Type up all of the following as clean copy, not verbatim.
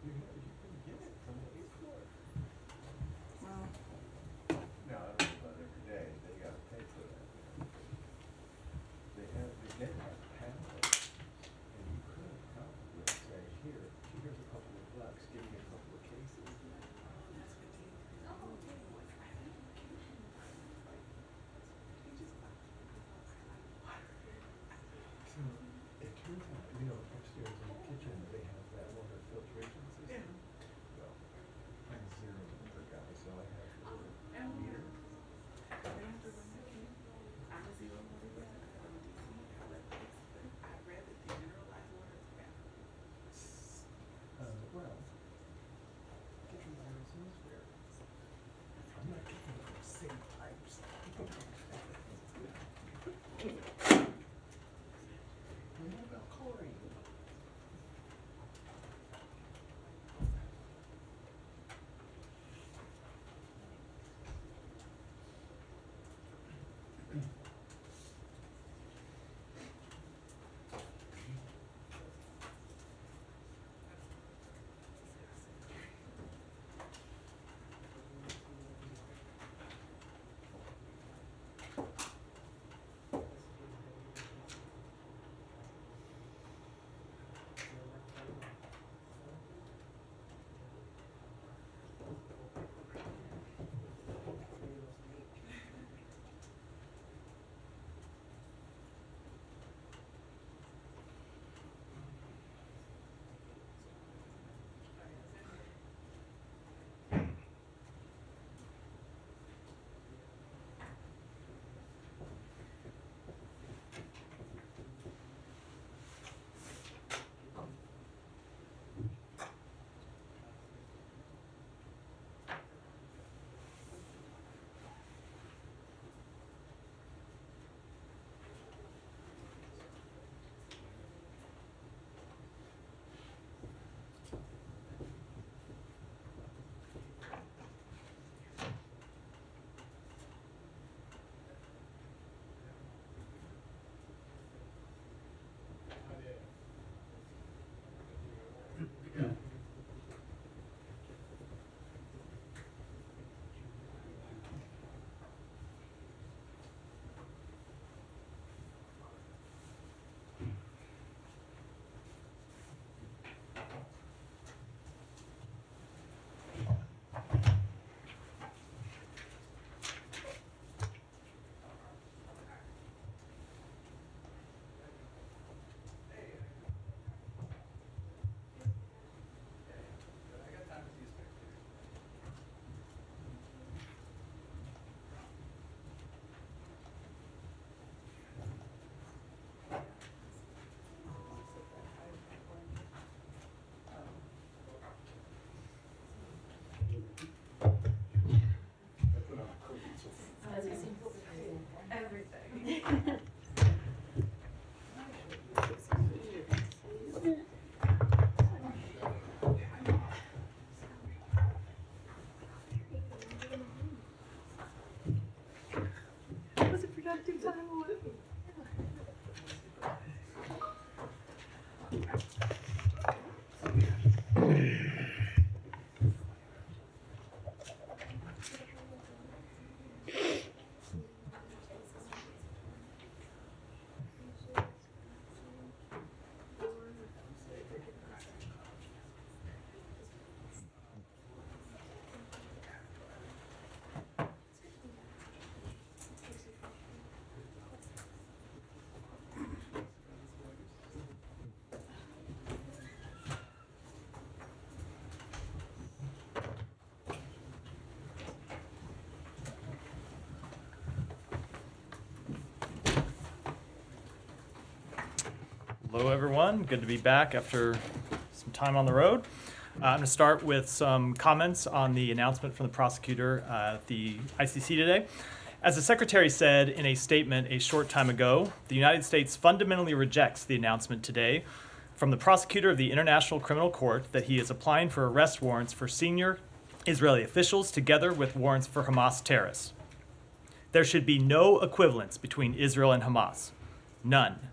You can get it from the airport. Well, No, I don't know about every day. They gotta pay for that. They get that pamphlet, and you could probably say, here's a couple of bucks, give me a couple of cases. So it turns out, upstairs in the kitchen, they have that water filtration system. Well, I'm zero meter guy, so I have a little meter. Well, kitchen wires elsewhere. I'm not getting from same pipes. What about chlorine? everything. It was a productive time. Hello, everyone. Good to be back after some time on the road. I'm going to start with some comments on the announcement from the prosecutor at the ICC today. As the Secretary said in a statement a short time ago, the United States fundamentally rejects the announcement today from the prosecutor of the International Criminal Court that he is applying for arrest warrants for senior Israeli officials together with warrants for Hamas terrorists. There should be no equivalence between Israel and Hamas. None.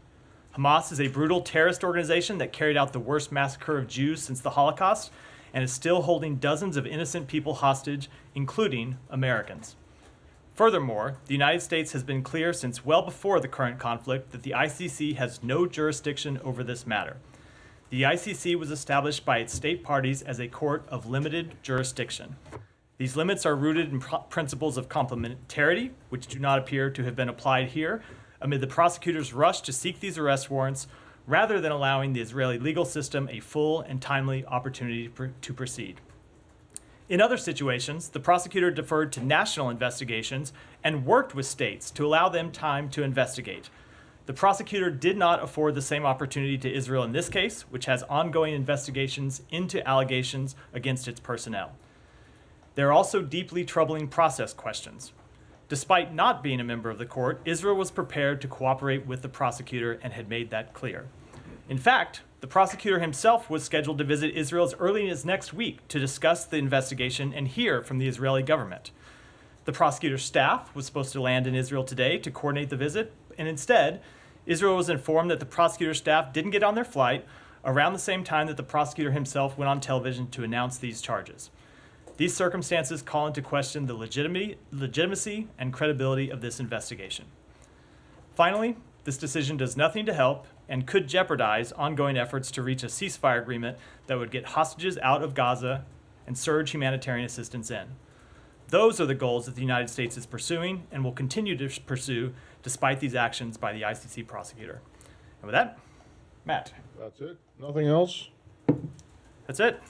Hamas is a brutal terrorist organization that carried out the worst massacre of Jews since the Holocaust, and is still holding dozens of innocent people hostage, including Americans. Furthermore, the United States has been clear since well before the current conflict that the ICC has no jurisdiction over this matter. The ICC was established by its state parties as a court of limited jurisdiction. These limits are rooted in principles of complementarity, which do not appear to have been applied here, amid the prosecutor's rush to seek these arrest warrants, rather than allowing the Israeli legal system a full and timely opportunity to proceed. In other situations, the prosecutor deferred to national investigations and worked with states to allow them time to investigate. The prosecutor did not afford the same opportunity to Israel in this case, which has ongoing investigations into allegations against its personnel. There are also deeply troubling process questions. Despite not being a member of the court, Israel was prepared to cooperate with the prosecutor and had made that clear. In fact, the prosecutor himself was scheduled to visit Israel as early as next week to discuss the investigation and hear from the Israeli government. The prosecutor's staff was supposed to land in Israel today to coordinate the visit, and instead, Israel was informed that the prosecutor's staff didn't get on their flight around the same time that the prosecutor himself went on television to announce these charges. These circumstances call into question the legitimacy and credibility of this investigation. Finally, this decision does nothing to help and could jeopardize ongoing efforts to reach a ceasefire agreement that would get hostages out of Gaza and surge humanitarian assistance in. Those are the goals that the United States is pursuing and will continue to pursue despite these actions by the ICC prosecutor. And with that, Matt. That's it? Nothing else? That's it.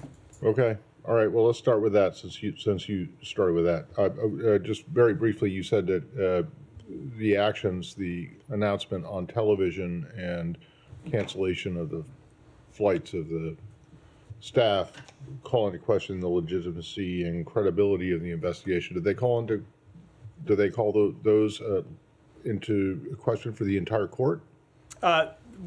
Okay. All right. Well, let's start with that since you started with that. Just very briefly, you said that the actions, the announcement on television and cancellation of the flights of the staff call into question the legitimacy and credibility of the investigation. Do they call those into question for the entire court?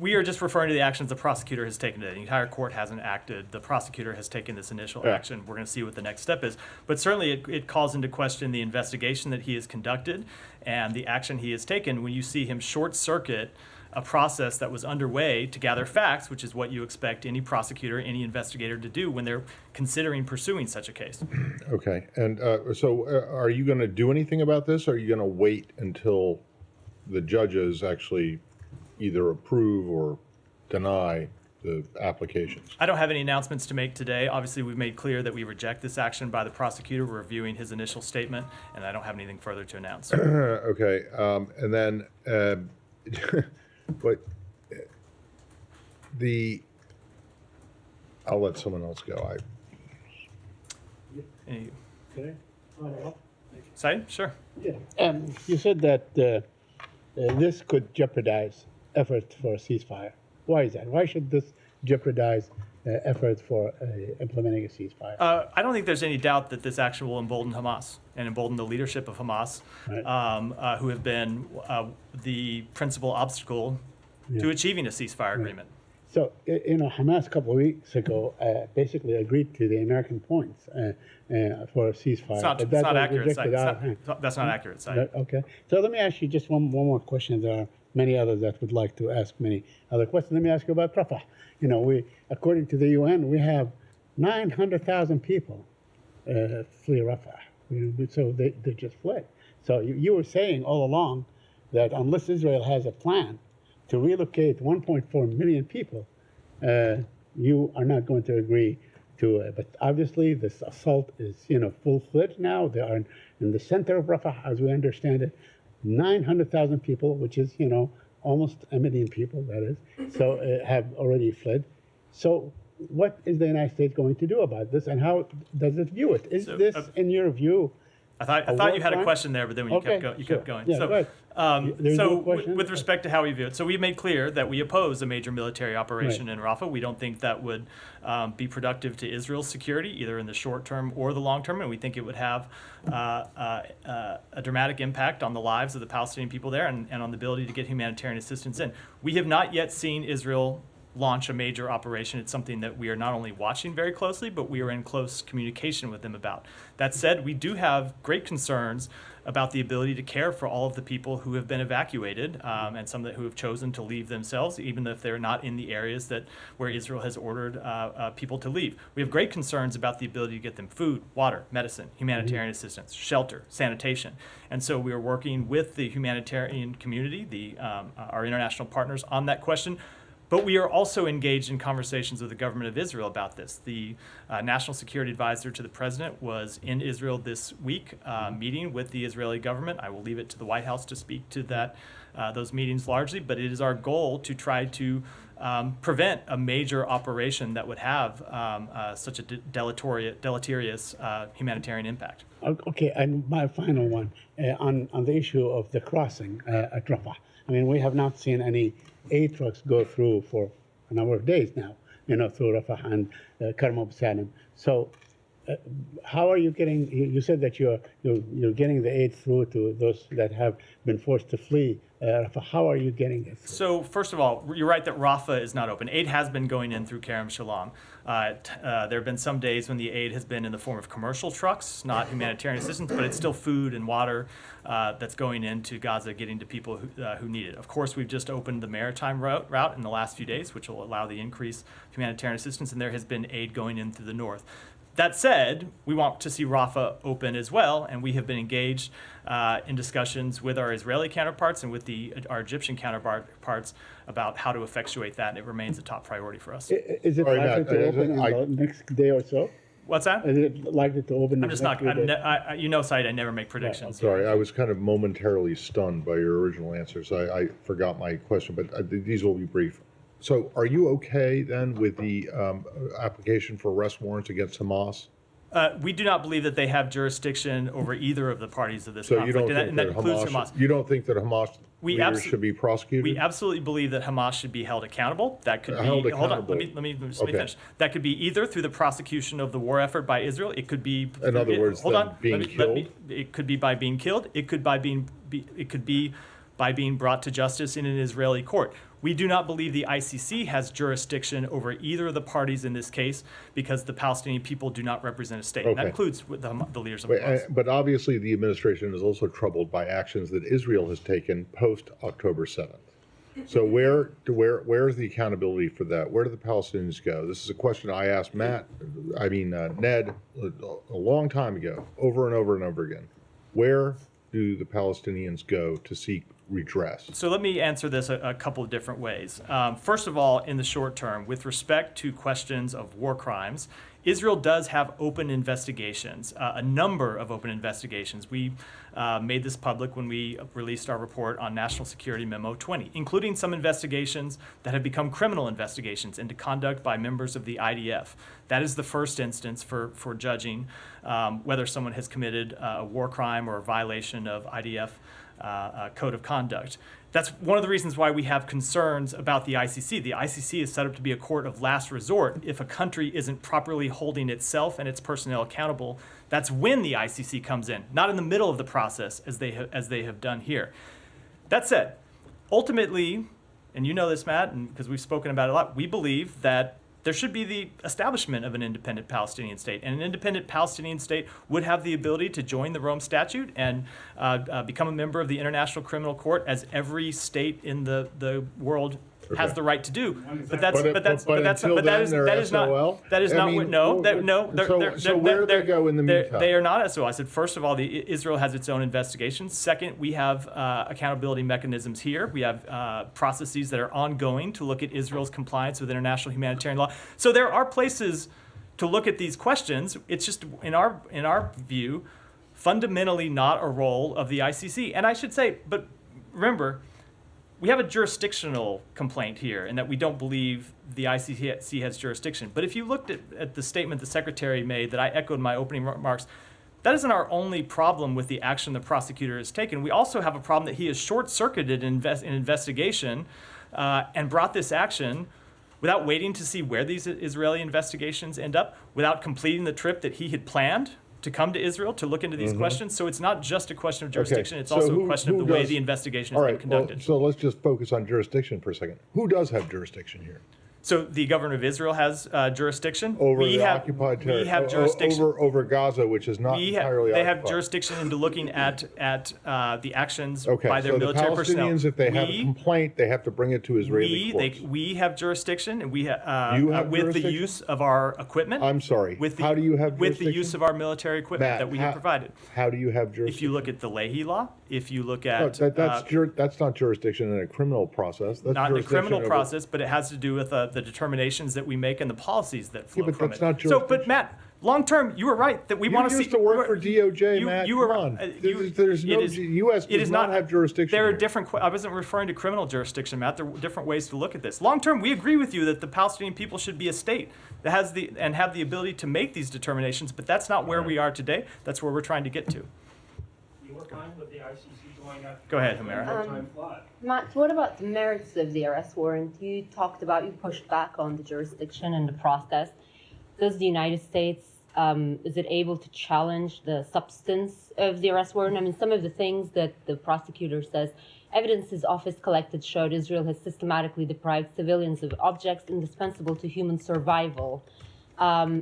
We are just referring to the actions the prosecutor has taken today. The entire court hasn't acted. The prosecutor has taken this initial action. We're going to see what the next step is. But certainly it calls into question the investigation that he has conducted and the action he has taken when you see him short-circuit a process that was underway to gather facts, which is what you expect any prosecutor, any investigator to do when they're considering pursuing such a case. Okay. And so are you going to do anything about this, or are you going to wait until the judges actually either approve or deny the applications? I don't have any announcements to make today. Obviously, we've made clear that we reject this action by the prosecutor. We're reviewing his initial statement, and I don't have anything further to announce. Okay. And then, but I'll let someone else go. Any, Okay. Said? Sure. Yeah. You said that this could jeopardize efforts for a ceasefire. Why is that? Why should this jeopardize efforts for implementing a ceasefire? I don't think there's any doubt that this action will embolden Hamas and embolden the leadership of Hamas, Right. who have been the principal obstacle to achieving a ceasefire agreement. So, Hamas a couple of weeks ago basically agreed to the American points for a ceasefire. It's not accurate, Said. That's not accurate, Said. Okay. So let me ask you just one more question. There are many others that would like to ask many other questions. Let me ask you about Rafah. According to the UN, we have 900,000 people flee Rafah. So they just fled. So you were saying all along that unless Israel has a plan to relocate 1.4 million people, you are not going to agree to it. But obviously, this assault is, full-fledged now. They are in the center of Rafah, as we understand it. 900,000 people, which is, almost 1 million people, that is, so have already fled. So what is the United States going to do about this, and how does it view it? Is this, in your view, I thought you had a question there, but then when you kept going. Yeah, so, go ahead. so no question? with respect to how we view it, so we made clear that we oppose a major military operation in Rafah. We don't think that would be productive to Israel's security, either in the short term or the long term, and we think it would have a dramatic impact on the lives of the Palestinian people there and on the ability to get humanitarian assistance in. We have not yet seen Israel launch a major operation. It's something that we are not only watching very closely, but we are in close communication with them about. That said, we do have great concerns about the ability to care for all of the people who have been evacuated, and some who have chosen to leave themselves, even if they're not in the areas where Israel has ordered people to leave. We have great concerns about the ability to get them food, water, medicine, humanitarian assistance, shelter, sanitation. And so we are working with the humanitarian community, our international partners, on that question. But we are also engaged in conversations with the government of Israel about this. The National Security Advisor to the President was in Israel this week, meeting with the Israeli government. I will leave it to the White House to speak to those meetings largely, but it is our goal to try to prevent a major operation that would have such a deleterious humanitarian impact. Okay, and my final one on the issue of the crossing at Rafah. I mean, we have not seen any aid trucks go through for a number of days now, through Rafah and Karm Abu Salim. So how are you getting, you said that you're getting the aid through to those that have been forced to flee Rafah. How are you getting it through? So first of all, you're right that Rafah is not open. Aid has been going in through Kerem Shalom. There have been some days when the aid has been in the form of commercial trucks, not humanitarian assistance, but it's still food and water that's going into Gaza, getting to people who need it. Of course, we've just opened the maritime route in the last few days, which will allow the increased humanitarian assistance, and there has been aid going in through the north. That said, we want to see Rafah open as well, and we have been engaged in discussions with our Israeli counterparts and with our Egyptian counterparts about how to effectuate that, and it remains a top priority for us. Is it likely to open in the next day or so? What's that? Is it likely to open? I'm just not. Said I never make predictions. Sorry, I was kind of momentarily stunned by your original answer, so I forgot my question, but these will be brief. So are you okay then with the application for arrest warrants against Hamas? We do not believe that they have jurisdiction over either of the parties of this So conflict, you don't think and that includes Hamas. You don't think that Hamas leaders should be prosecuted? We absolutely believe that Hamas should be held accountable. That could be held hold on. accountable. Let me finish. That could be either through the prosecution of the war effort by Israel. It could be in other words, being killed. It could be by being killed. It could be by being brought to justice in an Israeli court. We do not believe the ICC has jurisdiction over either of the parties in this case because the Palestinian people do not represent a state. And that includes the leaders of Hamas. But obviously the administration is also troubled by actions that Israel has taken post-October 7th. So where is the accountability for that? Where do the Palestinians go? This is a question I asked Ned a long time ago, over and over and over again. Where do the Palestinians go to seek redress? So let me answer this a couple of different ways. First of all, in the short term, with respect to questions of war crimes, Israel does have open investigations, a number of open investigations. We made this public when we released our report on National Security Memo 20, including some investigations that have become criminal investigations into conduct by members of the IDF. That is the first instance for judging whether someone has committed a war crime or a violation of IDF code of conduct. That's one of the reasons why we have concerns about the ICC. The ICC is set up to be a court of last resort. If a country isn't properly holding itself and its personnel accountable, that's when the ICC comes in, not in the middle of the process as they have done here. That said, ultimately, and you know this, Matt, and because we've spoken about it a lot, we believe that there should be the establishment of an independent Palestinian state. And an independent Palestinian state would have the ability to join the Rome Statute and become a member of the International Criminal Court, as every state in the world has the right to do. But that is not. So where do they go in the meantime? They are not SOL. I said, first of all, Israel has its own investigations. Second, we have accountability mechanisms here. We have processes that are ongoing to look at Israel's compliance with international humanitarian law. So there are places to look at these questions. It's just, in our view, fundamentally not a role of the ICC. And I should say, but remember, we have a jurisdictional complaint here in that we don't believe the ICC has jurisdiction. But if you looked at the statement the Secretary made that I echoed in my opening remarks, that isn't our only problem with the action the prosecutor has taken. We also have a problem that he has short-circuited an investigation and brought this action without waiting to see where these Israeli investigations end up, without completing the trip that he had planned to come to Israel to look into these questions. So it's not just a question of jurisdiction, it's also a question of the way the investigation is being conducted. So let's just focus on jurisdiction for a second. Who does have jurisdiction here? So the government of Israel has jurisdiction over we the have, occupied We territory, have jurisdiction. over Gaza, which is not entirely They occupied. have jurisdiction into looking at the actions Okay, by their so the military personnel. Palestinians, if they have a complaint, they have to bring it to Israeli courts. We have jurisdiction, and we You have with the jurisdiction? use of our equipment. I'm sorry. With the, How do you have with the jurisdiction? use of our military equipment Matt, that we have provided? How do you have If jurisdiction? you look at the Leahy law, if you look No, at that's not jurisdiction in a criminal process. That's not in the jurisdiction criminal over- process, but it has to do with the determinations that we make and the policies that flow but from that's it. not So, but jurisdiction. Matt, long term, you were right that we You want used to work for DOJ, Matt. You were, Come on. you- There's no it is- U.S. it does is not have jurisdiction There are here. different. I wasn't referring to criminal jurisdiction, Matt. There are different ways to look at this. Long term, we agree with you that the Palestinian people should be a state that has and have the ability to make these determinations. But that's not where we are today. That's where we're trying to get to. You were fine with the ICC going after. Go ahead, Humera. Time flies. Matt, what about the merits of the arrest warrant? You pushed back on the jurisdiction and the process. Does the United States, is it able to challenge the substance of the arrest warrant? I mean, some of the things that the prosecutor says, evidence his office collected showed Israel has systematically deprived civilians of objects indispensable to human survival,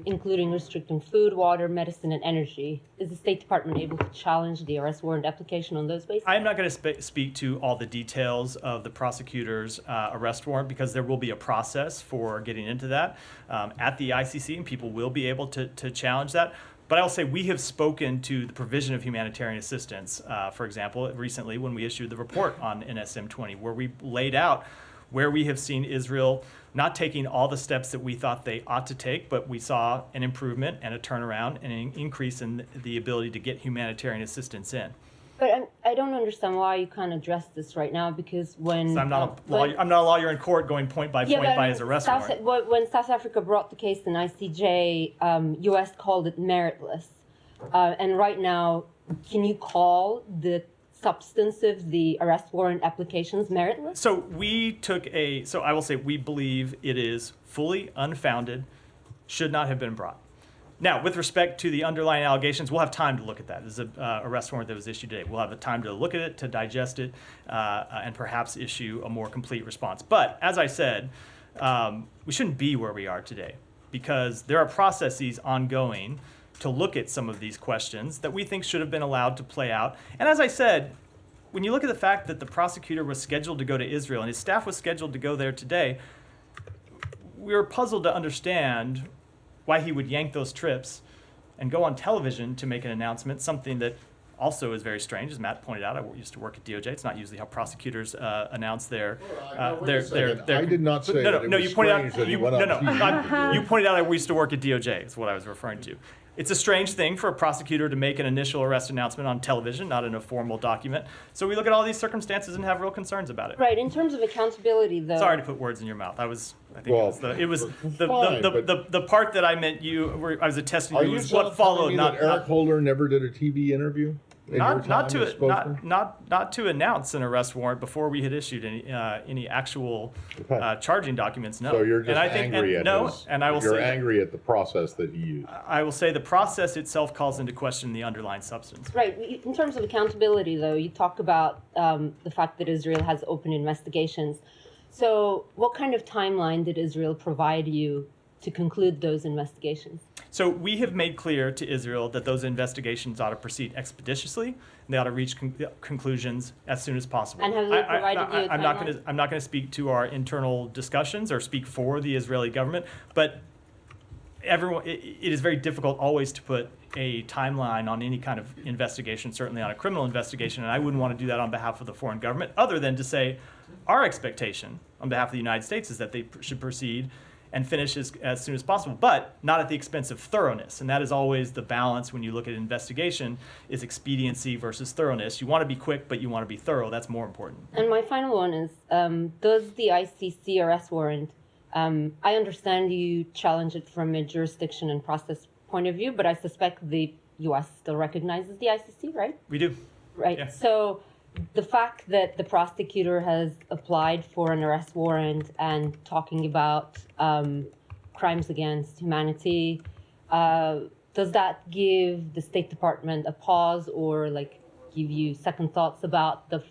including restricting food, water, medicine, and energy. Is the State Department able to challenge the arrest warrant application on those bases? I'm not going to speak to all the details of the prosecutor's arrest warrant because there will be a process for getting into that at the ICC, and people will be able to challenge that. But I'll say we have spoken to the provision of humanitarian assistance, for example, recently when we issued the report on NSM 20, where we laid out where we have seen Israel not taking all the steps that we thought they ought to take, but we saw an improvement and a turnaround and an increase in the ability to get humanitarian assistance in. But I don't understand why you can't address this right now, because when... So I'm not a lawyer in court going point by point by his arrest warrant. When South Africa brought the case in ICJ, U.S. called it meritless. And right now, can you call the substance of the arrest warrant applications meritless? So we took so I will say we believe it is fully unfounded, should not have been brought. Now, with respect to the underlying allegations, we'll have time to look at that. There's an arrest warrant that was issued today. We'll have the time to look at it, to digest it, and perhaps issue a more complete response. But as I said, we shouldn't be where we are today because there are processes ongoing to look at some of these questions that we think should have been allowed to play out. And as I said, when you look at the fact that the prosecutor was scheduled to go to Israel and his staff was scheduled to go there today, we were puzzled to understand why he would yank those trips and go on television to make an announcement, something that also is very strange. As Matt pointed out, I used to work at DOJ. It's not usually how prosecutors announce their. I did not say that it was you pointed strange out. that he went on TV. You pointed out I used to work at DOJ. Is what I was referring to. It's a strange thing for a prosecutor to make an initial arrest announcement on television, not in a formal document. So we look at all these circumstances and have real concerns about it. Right. In terms of accountability, though. Sorry to put words in your mouth. I think Well, it was the fine, the part that I meant I was attesting Are to you was what telling followed, me not that Eric Holder never did a TV interview? In your time not as spokesman? to announce an arrest warrant before we had issued any actual Okay. charging documents. No. So you're just and I think, angry and, at no, his, and I will you're say angry at the process that he used. I will say the process itself calls into question the underlying substance. Right. In terms of accountability, though, you talk about the fact that Israel has open investigations. So what kind of timeline did Israel provide you to conclude those investigations? So we have made clear to Israel that those investigations ought to proceed expeditiously, and they ought to reach conclusions as soon as possible. And have they provided you a I'm not going timeline? I'm not going to speak to our internal discussions or speak for the Israeli government, but it is very difficult always to put a timeline on any kind of investigation, certainly on a criminal investigation, and I wouldn't want to do that on behalf of the foreign government, other than to say our expectation on behalf of the United States is that they should proceed and finish as soon as possible, but not at the expense of thoroughness. And that is always the balance when you look at investigation, is expediency versus thoroughness. You want to be quick, but you want to be thorough. That's more important. And my final one is, does the ICC arrest warrant, I understand you challenge it from a jurisdiction and process point of view, but I suspect the U.S. still recognizes the ICC, right? We do. Right. Yeah. So the fact that the prosecutor has applied for an arrest warrant and talking about crimes against humanity, does that give the State Department a pause or like give you second thoughts about the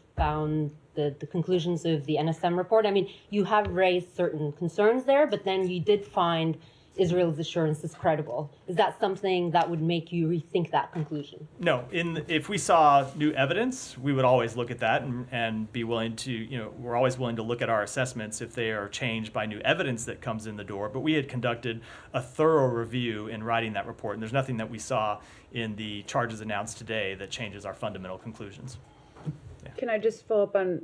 the conclusions of the NSM report? I mean, you have raised certain concerns there, but then you did find Israel's assurances credible. Is that something that would make you rethink that conclusion? No, if we saw new evidence, we would always look at that and be willing to, we're always willing to look at our assessments if they are changed by new evidence that comes in the door. But we had conducted a thorough review in writing that report, and there's nothing that we saw in the charges announced today that changes our fundamental conclusions. Can I just follow up on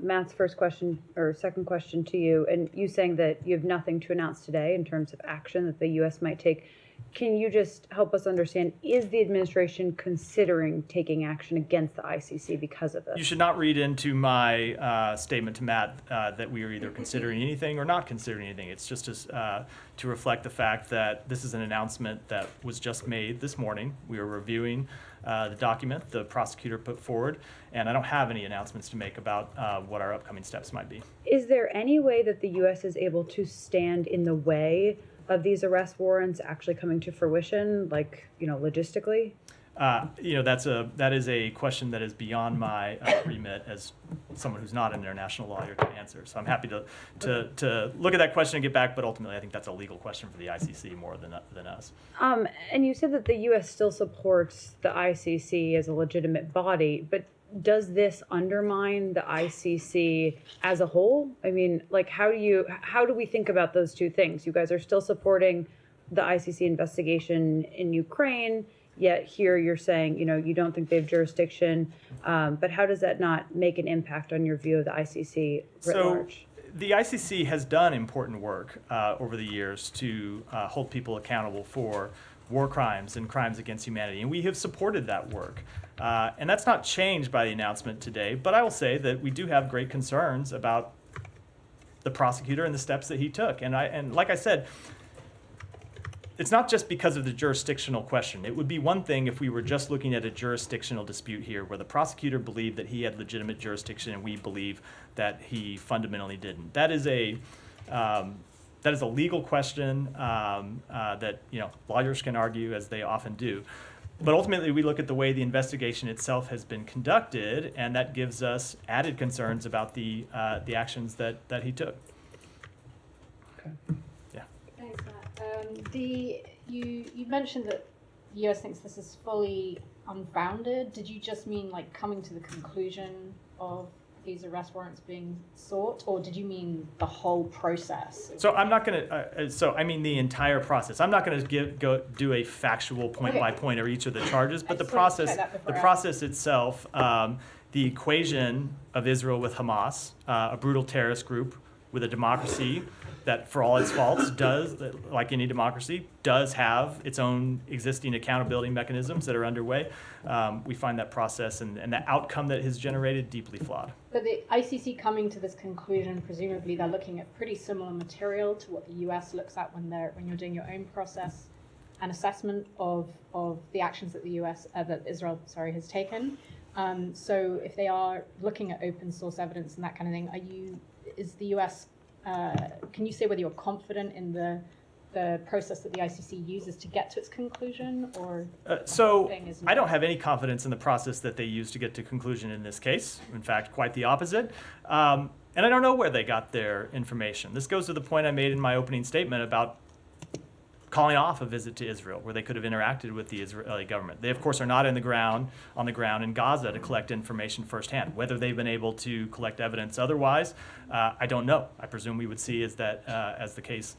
Matt's first question or second question to you, and you saying that you have nothing to announce today in terms of action that the U.S. might take. Can you just help us understand, is the administration considering taking action against the ICC because of this? You should not read into my statement to Matt that we are either considering anything or not considering anything. It's just to reflect the fact that this is an announcement that was just made this morning. We are reviewing the document the prosecutor put forward, and I don't have any announcements to make about what our upcoming steps might be. Is there any way that the U.S. is able to stand in the way of these arrest warrants actually coming to fruition, like, logistically? That is a question that is beyond my remit as someone who's not an international lawyer to answer. So I'm happy to look at that question and get back, but ultimately I think that's a legal question for the ICC more than us. And you said that the U.S. still supports the ICC as a legitimate body, but does this undermine the ICC as a whole? I mean, like, how do we think about those two things? You guys are still supporting the ICC investigation in Ukraine, yet here you're saying, you don't think they have jurisdiction. But how does that not make an impact on your view of the ICC writ large? The ICC has done important work over the years to hold people accountable for war crimes and crimes against humanity, and we have supported that work. And that's not changed by the announcement today, but I will say that we do have great concerns about the prosecutor and the steps that he took. And like I said, it's not just because of the jurisdictional question. It would be one thing if we were just looking at a jurisdictional dispute here where the prosecutor believed that he had legitimate jurisdiction and we believe that he fundamentally didn't. That is a legal question that lawyers can argue, as they often do. But ultimately, we look at the way the investigation itself has been conducted, and that gives us added concerns about the actions that he took. Okay. Yeah. Thanks, Matt. You mentioned that the US thinks this is fully unfounded. Did you just mean like coming to the conclusion of these arrest warrants being sought, or did you mean the whole process? So I'm not going to. I mean the entire process. I'm not going to go do a factual point by point of each of the charges, but the process itself, the equation of Israel with Hamas, a brutal terrorist group with a democracy that, for all its faults, does, like any democracy, does have its own existing accountability mechanisms that are underway. We find that process and the outcome that has generated deeply flawed. But the ICC coming to this conclusion, presumably they're looking at pretty similar material to what the US looks at when you're doing your own process and assessment of the actions that that Israel has taken. So if they are looking at open source evidence and that kind of thing, is the US can you say whether you're confident in the process that the ICC uses to get to its conclusion, or I don't have any confidence in the process that they use to get to conclusion in this case. In fact, quite the opposite. And I don't know where they got their information. This goes to the point I made in my opening statement about calling off a visit to Israel, where they could have interacted with the Israeli government. They, of course, are not on the ground in Gaza to collect information firsthand. Whether they've been able to collect evidence otherwise, I don't know. I presume we would see as the case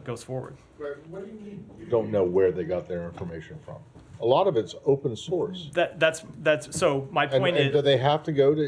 goes forward. What do you mean you don't know where they got their information from? A lot of it's open source. That's so. My point is, do they have to go to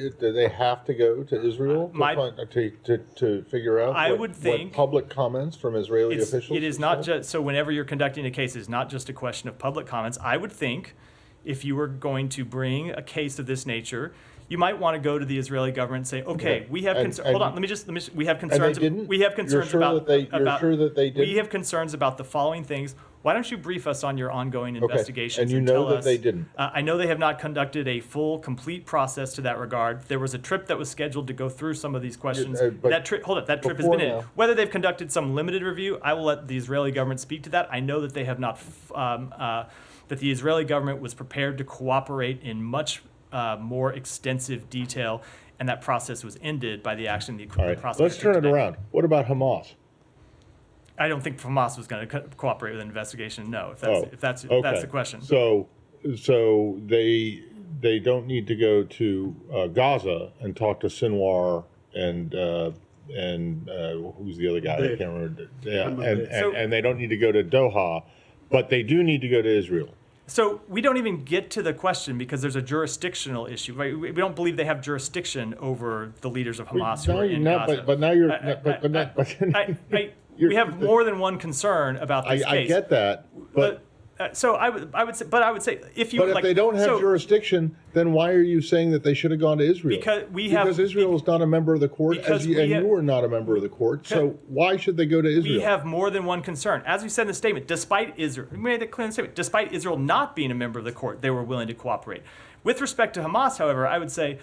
Israel to figure out what public comments from Israeli officials? It is not just so. Whenever you're conducting a case, it's not just a question of public comments. I would think, if you were going to bring a case of this nature, you might want to go to the Israeli government and say, "Okay, we have concerns." Hold on, let me. We have concerns. We have concerns about. You're sure that they didn't? We have concerns about the following things. Why don't you brief us on your ongoing investigations? And you know that they didn't. I know they have not conducted a full, complete process to that regard. There was a trip that was scheduled to go through some of these questions. That trip has been in. Whether they've conducted some limited review, I will let the Israeli government speak to that. I know that they have not. That the Israeli government was prepared to cooperate in much more extensive detail and that process was ended by the action the All right, prosecutor let's turn took it today. around. What about Hamas? I don't think Hamas was going to cooperate with an investigation. No, if that's okay. the question. So they don't need to go to Gaza and talk to Sinwar and who's the other guy? I can't remember. Yeah, and they don't need to go to Doha, but they do need to go to Israel. So we don't even get to the question because there's a jurisdictional issue. Right? We don't believe they have jurisdiction over the leaders of Hamas who are in Gaza. But now you're. We have more than one concern about this case. I get that, but. So I would say if you. But if they don't have jurisdiction, then why are you saying that they should have gone to Israel? Because Israel is not a member of the court, and you were not a member of the court. So why should they go to Israel? We have more than one concern. As we said in the statement, we made it clear in the statement, despite Israel not being a member of the court, they were willing to cooperate. With respect to Hamas, however, I would say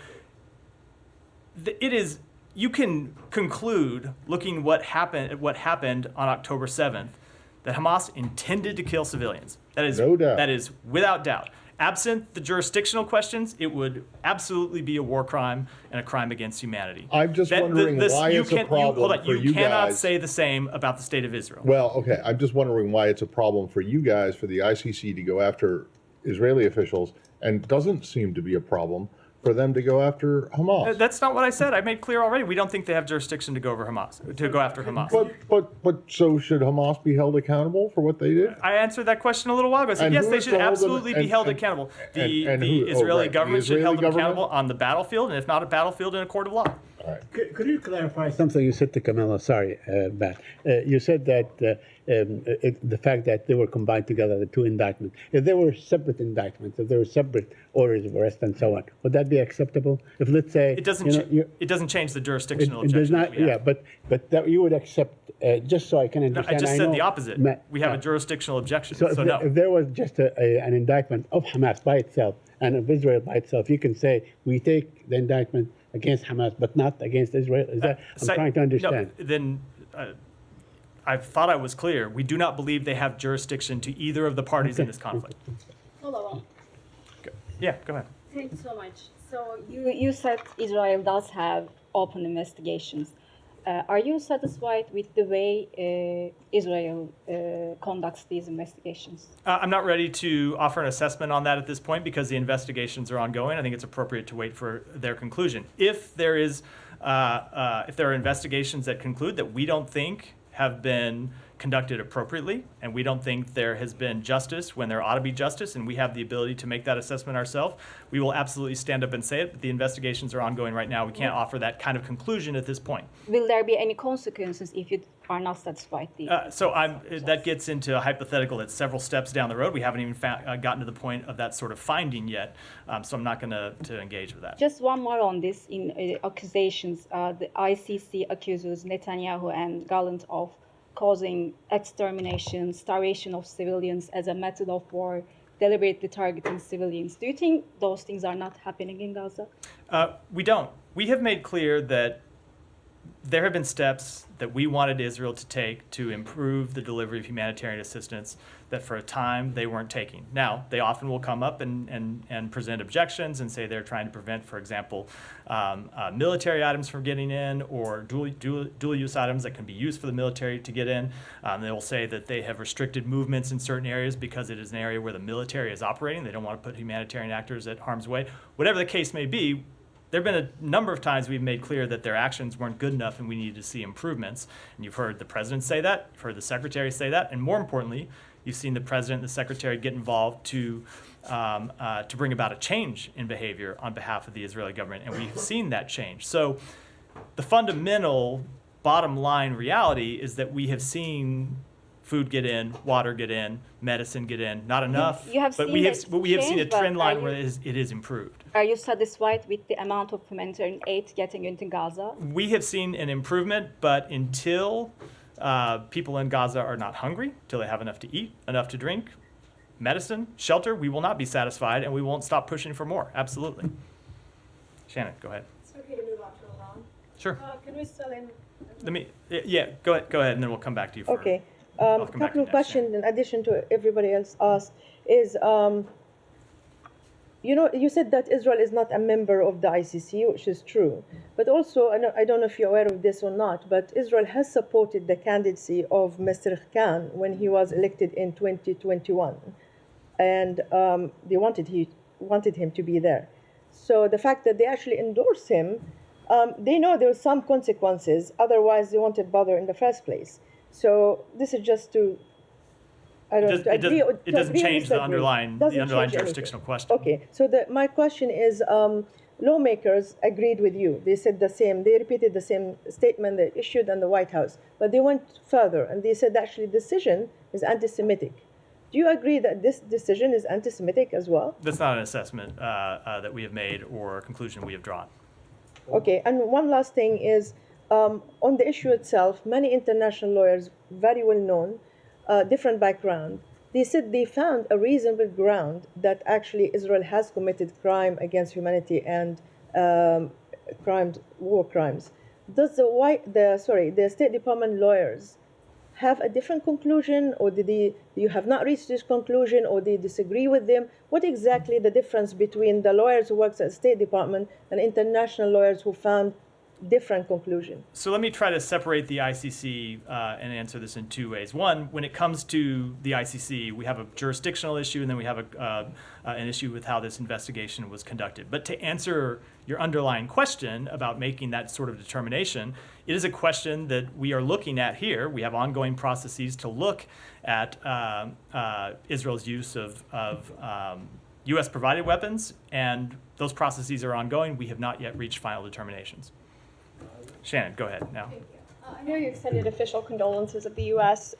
you can conclude, looking what happened on October 7th, that Hamas intended to kill civilians. That is no doubt. That is without doubt. Absent the jurisdictional questions, it would absolutely be a war crime and a crime against humanity. I'm just wondering why it's a problem for you cannot guys. say the same about the state of Israel. Well, okay, I'm just wondering why it's a problem for you guys, for the ICC to go after Israeli officials, and doesn't seem to be a problem for them to go after Hamas. That's not what I said. I made clear already. We don't think they have jurisdiction to go after Hamas. But so should Hamas be held accountable for what they did? I answered that question a little while ago. I said yes, they should absolutely be held accountable. The Israeli government should hold them accountable on the battlefield, and if not a battlefield, in a court of law. All right. Could you clarify something you said to Camilla? Sorry, Matt. You said that the fact that they were combined together, the two indictments, if they were separate indictments, if there were separate orders of arrest and so on, would that be acceptable? If, let's say, it doesn't change the jurisdictional it does objection. not. Yeah, but that you would accept. Just so I can understand. I just said the opposite. We have a jurisdictional objection. So no. If there was just an indictment of Hamas by itself and of Israel by itself, you can say we take the indictment against Hamas, but not against Israel. Is that? I'm trying to understand. No, then I thought I was clear. We do not believe they have jurisdiction to either of the parties in this conflict. Follow up. Yeah, go ahead. Thanks so much. So you said Israel does have open investigations. Are you satisfied with the way Israel conducts these investigations? I'm not ready to offer an assessment on that at this point because the investigations are ongoing. I think it's appropriate to wait for their conclusion. If there are investigations that conclude that we don't think have been conducted appropriately, and we don't think there has been justice when there ought to be justice, and we have the ability to make that assessment ourselves, we will absolutely stand up and say it, but the investigations are ongoing right now. We can't offer that kind of conclusion at this point. Will there be any consequences if you are not satisfied? That gets into a hypothetical that's several steps down the road. We haven't even gotten to the point of that sort of finding yet, so I'm not going to engage with that. Just one more on this. In accusations, the ICC accuses Netanyahu and Gallant of causing extermination, starvation of civilians as a method of war, deliberately targeting civilians. Do you think those things are not happening in Gaza? We don't. We have made clear that there have been steps that we wanted Israel to take to improve the delivery of humanitarian assistance that for a time they weren't taking. Now, they often will come up and present objections and say they're trying to prevent, for example, military items from getting in or dual-use items that can be used for the military to get in. They will say that they have restricted movements in certain areas because it is an area where the military is operating. They don't want to put humanitarian actors at harm's way. Whatever the case may be, there have been a number of times we've made clear that their actions weren't good enough and we needed to see improvements. And you've heard the president say that, you've heard the secretary say that, and more importantly, you've seen the president and the secretary get involved to bring about a change in behavior on behalf of the Israeli government, and we've seen that change. So the fundamental bottom line reality is that we have seen food get in, water get in, medicine get in, not enough, but we have seen a trend line where it is improved. Are you satisfied with the amount of humanitarian aid getting into Gaza? We have seen an improvement, but until people in Gaza are not hungry, until they have enough to eat, enough to drink, medicine, shelter, we will not be satisfied, and we won't stop pushing for more. Absolutely. Shannon, go ahead. It's okay to move on to Iran. Sure. Can we still in? Go ahead, and then we'll come back to you. Okay. A couple of questions in addition to everybody else asked is, you said that Israel is not a member of the ICC, which is true. But also, I don't know if you're aware of this or not, but Israel has supported the candidacy of Mr. Khan when he was elected in 2021. And they wanted him to be there. So the fact that they actually endorse him, they know there are some consequences. Otherwise, they won't bother in the first place. So this is just to, I don't know, to agree, it doesn't change the underlying change jurisdictional anything. question. Okay, so my question is, lawmakers agreed with you. They said the same. They repeated the same statement they issued in the White House. But they went further, and they said actually the decision is anti-Semitic. Do you agree that this decision is anti-Semitic as well? That's not an assessment that we have made or a conclusion we have drawn. Okay, and one last thing is, on the issue itself, many international lawyers, very well known, different background, they said they found a reasonable ground that actually Israel has committed crime against humanity and war crimes. Does the State Department lawyers have a different conclusion, or you have not reached this conclusion, or they disagree with them? What exactly the difference between the lawyers who work at the State Department and international lawyers who found different conclusion? So let me try to separate the ICC and answer this in two ways. One, when it comes to the ICC, we have a jurisdictional issue, and then we have an issue with how this investigation was conducted. But to answer your underlying question about making that sort of determination, it is a question that we are looking at here. We have ongoing processes to look at Israel's use of U.S.-provided weapons, and those processes are ongoing. We have not yet reached final determinations. Shannon, go ahead now. I know you extended official condolences of the U.S.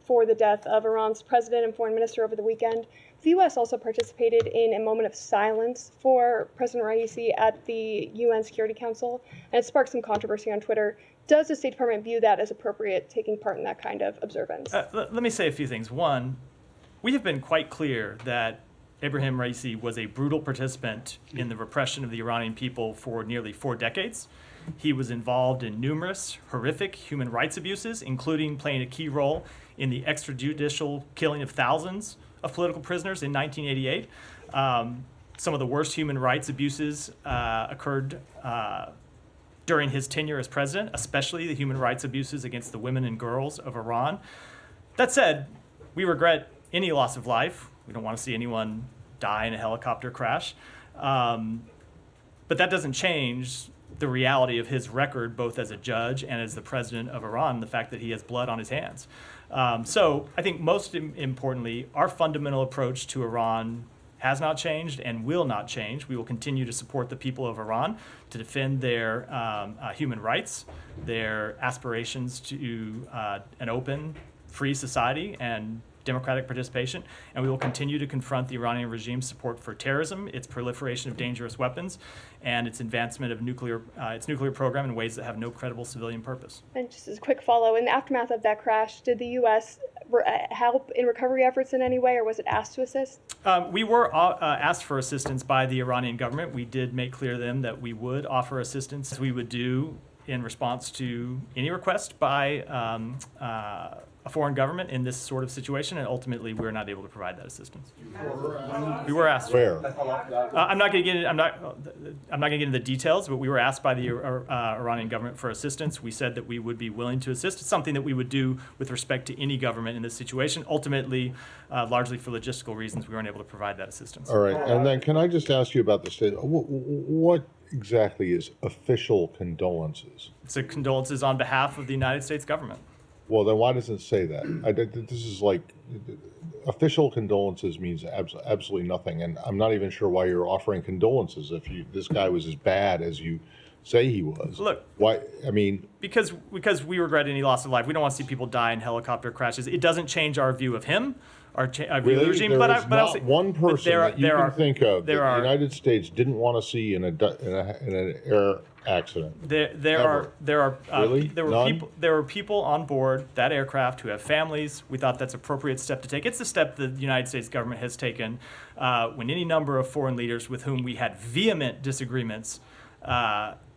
For the death of Iran's president and foreign minister over the weekend. The U.S. also participated in a moment of silence for President Raisi at the UN Security Council, and it sparked some controversy on Twitter. Does the State Department view that as appropriate, taking part in that kind of observance? Let me say a few things. One, we have been quite clear that Ebrahim Raisi was a brutal participant in the repression of the Iranian people for nearly 4 decades. He was involved in numerous horrific human rights abuses, including playing a key role in the extrajudicial killing of thousands of political prisoners in 1988. Some of the worst human rights abuses occurred during his tenure as president, especially the human rights abuses against the women and girls of Iran. That said, we regret any loss of life. We don't want to see anyone die in a helicopter crash. But that doesn't change the reality of his record, both as a judge and as the president of Iran, the fact that he has blood on his hands. So I think most importantly, our fundamental approach to Iran has not changed and will not change. We will continue to support the people of Iran to defend their human rights, their aspirations to an open, free society and democratic participation, and we will continue to confront the Iranian regime's support for terrorism, its proliferation of dangerous weapons, and its advancement of its nuclear program in ways that have no credible civilian purpose. And just as a quick follow, in the aftermath of that crash, did the U.S. help in recovery efforts in any way, or was it asked to assist? We were asked for assistance by the Iranian government. We did make clear to them that we would offer assistance, as we would do in response to any request by a foreign government in this sort of situation, and ultimately we're not able to provide that assistance. We were asked. Where? I'm not going to get into the details, but we were asked by the Iranian government for assistance. We said that we would be willing to assist. It's something that we would do with respect to any government in this situation. Ultimately, largely for logistical reasons, we weren't able to provide that assistance. All right, and then can I just ask you about the state? What exactly is official condolences? It's a condolences on behalf of the United States government. Well, then why doesn't it say that? This is like, official condolences means absolutely nothing, and I'm not even sure why you're offering condolences if this guy was as bad as you say he was. Look, why? I mean, because we regret any loss of life. We don't want to see people die in helicopter crashes. It doesn't change our view of him, our view of the regime. There but is not one person that you can think of that the United States didn't want to see in an air accident. There were people on board that aircraft who have families. We thought that's an appropriate step to take. It's the step the United States government has taken when any number of foreign leaders with whom we had vehement disagreements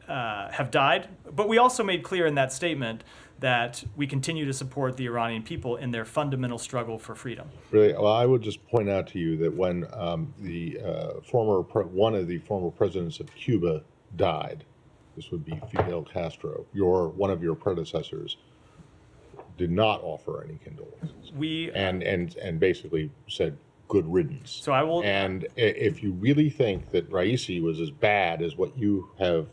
have died. But we also made clear in that statement that we continue to support the Iranian people in their fundamental struggle for freedom. Really, well, I would just point out to you that when one of the former presidents of Cuba died, this would be Fidel Castro, one of your predecessors, did not offer any condolences. And basically said good riddance. So I will. And if you really think that Raisi was as bad as what you have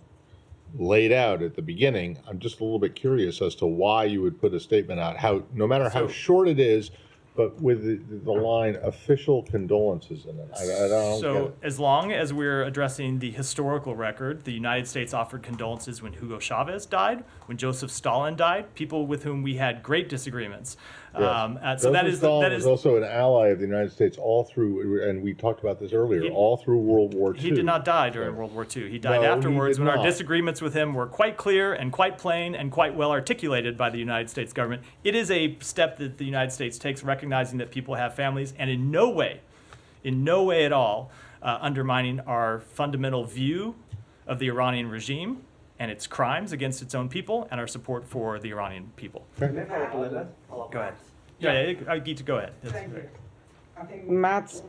laid out at the beginning, I'm just a little bit curious as to why you would put a statement out, no matter how short it is, but with the line official condolences in it. I don't get it. As long as we're addressing the historical record, the United States offered condolences when Hugo Chavez died, when Joseph Stalin died, people with whom we had great disagreements. Yes. Stalin was also an ally of the United States all through, and we talked about this earlier, all through World War II. He did not die during World War II. He died afterwards when our disagreements with him were quite clear and quite plain and quite well articulated by the United States government. It is a step that the United States takes, recognizing that people have families, and in no way at all, undermining our fundamental view of the Iranian regime and its crimes against its own people and our support for the Iranian people. Go ahead. Yeah, Geeta, go ahead. Thank you. I think Matt's,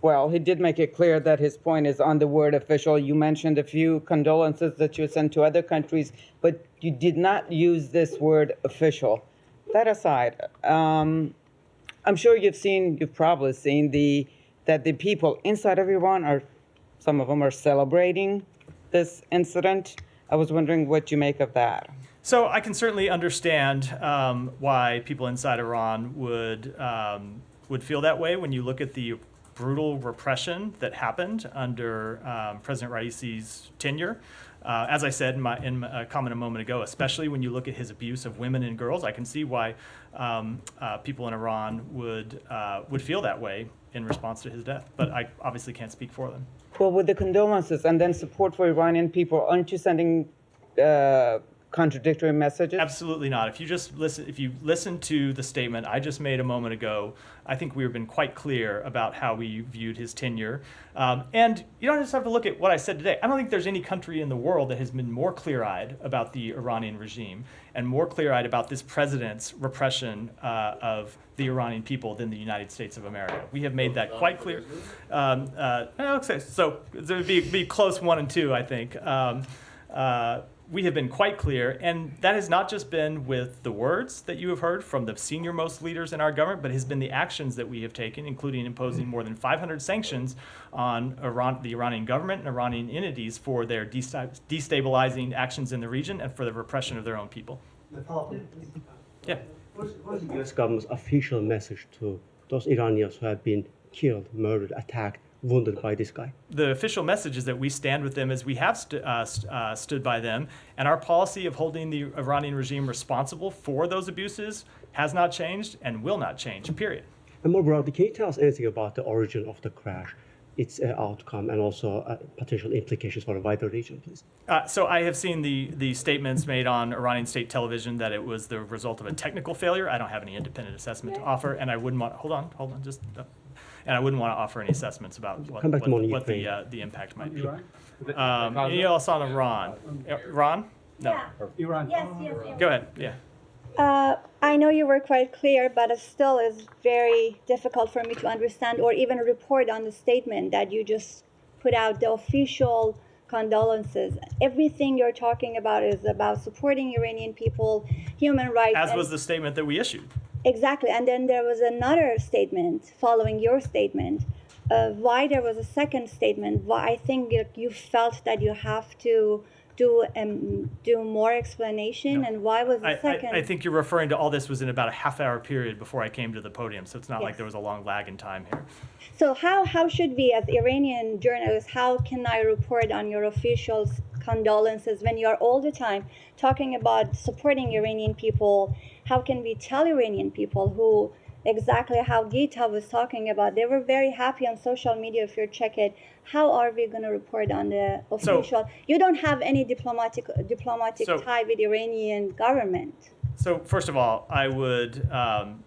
well, he did make it clear that his point is on the word official. You mentioned a few condolences that you sent to other countries, but you did not use this word official. That aside, I'm sure you've probably seen that the people inside of Iran some of them are celebrating this incident. I was wondering what you make of that. So I can certainly understand why people inside Iran would feel that way when you look at the brutal repression that happened under President Raisi's tenure. As I said in my comment a moment ago, especially when you look at his abuse of women and girls, I can see why people in Iran would feel that way in response to his death. But I obviously can't speak for them. Well, with the condolences and then support for Iranian people, aren't you sending contradictory messages? Absolutely not. If you listen to the statement I just made a moment ago, I think we've been quite clear about how we viewed his tenure. And you don't just have to look at what I said today. I don't think there's any country in the world that has been more clear-eyed about the Iranian regime and more clear-eyed about this president's repression of the Iranian people than the United States of America. We have made that quite clear. So it would be close 1 and 2, I think. We have been quite clear, and that has not just been with the words that you have heard from the senior-most leaders in our government, but has been the actions that we have taken, including imposing more than 500 sanctions on the Iranian government and Iranian entities for their destabilizing actions in the region and for the repression of their own people. Yeah. What is the U.S. government's official message to those Iranians who have been killed, murdered, attacked, wounded by this guy? The official message is that we stand with them as we have stood by them, and our policy of holding the Iranian regime responsible for those abuses has not changed and will not change, period. And more broadly, can you tell us anything about the origin of the crash, its outcome, and also potential implications for the wider region, please? So I have seen the statements made on Iranian state television that it was the result of a technical failure. I don't have any independent assessment to offer, and I wouldn't want, hold on, and I wouldn't want to offer any assessments about what the impact might be. Anything else on Iran? Iran? No. Yeah. Iran. Yes. Go ahead. Yeah. I know you were quite clear, but it still is very difficult for me to understand or even report on the statement that you just put out, the official condolences. Everything you're talking about is about supporting Iranian people, human rights. As was the statement that we issued. Exactly. And then there was another statement following your statement. Why there was a second statement? Why I think you felt that you have to do more explanation, and why was the second? I think you're referring to all this was in about a half-hour period before I came to the podium, so it's not like there was a long lag in time here. So how should we, as Iranian journalists, how can I report on your official condolences when you are all the time talking about supporting Iranian people? How can we tell Iranian people who exactly how Geeta was talking about? They were very happy on social media, if you check it. How are we going to report on the official? You don't have any diplomatic tie with the Iranian government. So first of all, I would